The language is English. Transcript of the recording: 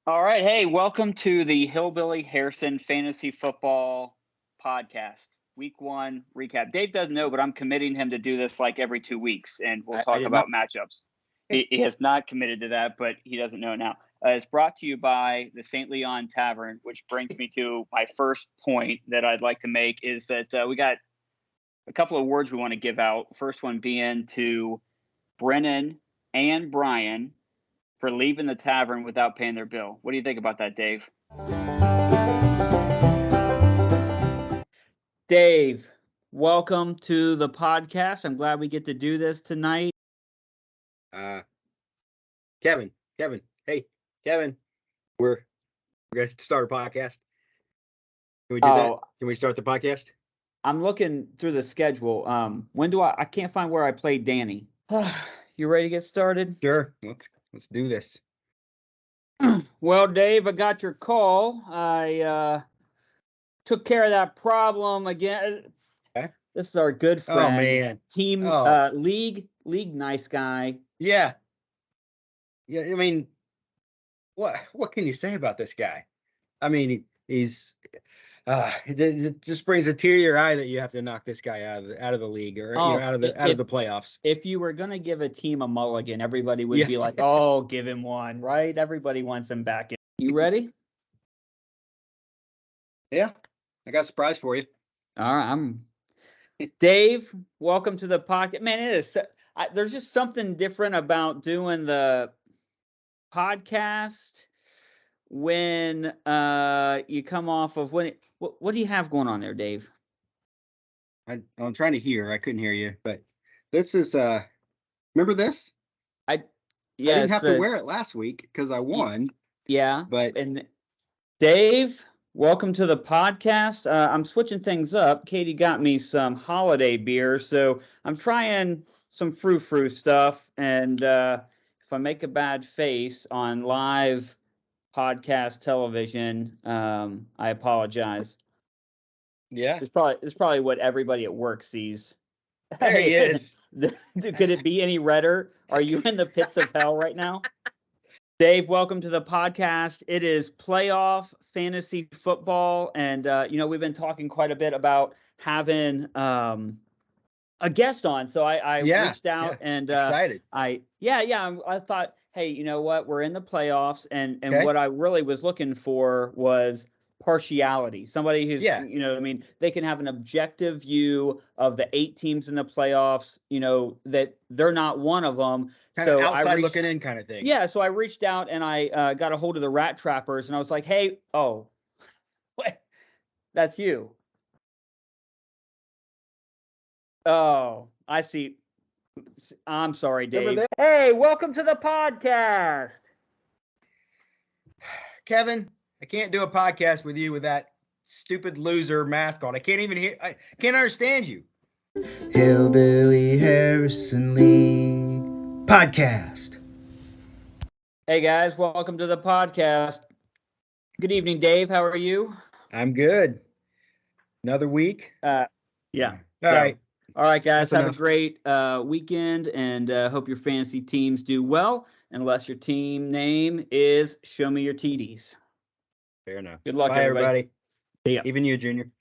All right. Hey, welcome to the Hillbilly Harrison Fantasy Football Podcast. Week 1 recap. Dave doesn't know, but I'm committing him to do this like every 2 weeks, and we'll I talk did about not. matchups. He has not committed to that, but he doesn't know now. It's brought to you by the St. Leon Tavern, which brings me to my first point that I'd like to make is that we got a couple of words we want to give out. First one being to Brennan and Brian for leaving the tavern without paying their bill. What do you think about that, Dave? Dave, welcome to the podcast. I'm glad we get to do this tonight. Kevin, hey, Kevin, we're going to start a podcast. Can we do that? Can we start the podcast? I'm looking through the schedule. When do I can't find where I played Danny. You ready to get started? Sure. Let's do this. Well, Dave, I got your call. I took care of that problem again. Okay. This is our good friend. Oh man. Team league nice guy. Yeah. Yeah, I mean, what can you say about this guy? I mean, he's it just brings a tear to your eye that you have to knock this guy out of the league or out of the playoffs. If you were gonna give a team a mulligan, everybody would be like, "Oh, give him one," right? Everybody wants him back in. You ready? Yeah, I got a surprise for you. All right, Dave. Welcome to the podcast, man. It is. There's just something different about doing the podcast when you come off of what do you have going on there, Dave? I'm trying to hear. I couldn't hear you, but this is remember this? I didn't have to wear it last week because I won. Yeah, but and Dave, welcome to the podcast. I'm switching things up. Katie got me some holiday beer, so I'm trying some frou-frou stuff, and if I make a bad face on live podcast television, I apologize. Yeah, it's probably what everybody at work sees. There he is. Could it be any redder? Are you in the pits of hell right now? Dave, welcome to the podcast. It is playoff fantasy football, and we've been talking quite a bit about having a guest on. So I reached out and excited. I thought, hey, you know what? We're in the playoffs, and what I really was looking for was partiality. Somebody who's, they can have an objective view of the 8 teams in the playoffs, that they're not one of them. Kind of outside looking in kind of thing. Yeah, so I reached out and I got a hold of the Rat Trappers, and I was like, hey, wait, that's you. Oh, I see. I'm sorry, Dave. Hey, welcome to the podcast. Kevin, I can't do a podcast with you with that stupid loser mask on. I can't even hear. I can't understand you. Hillbilly Harrison League podcast. Hey guys, welcome to the podcast. Good evening, Dave. How are you? I'm good. Another week. Yeah. All right, guys. Have a great weekend, and hope your fantasy teams do well. Unless your team name is Show Me Your TDs. Fair enough. Good luck, Bye, everybody. See ya. Even you, Junior.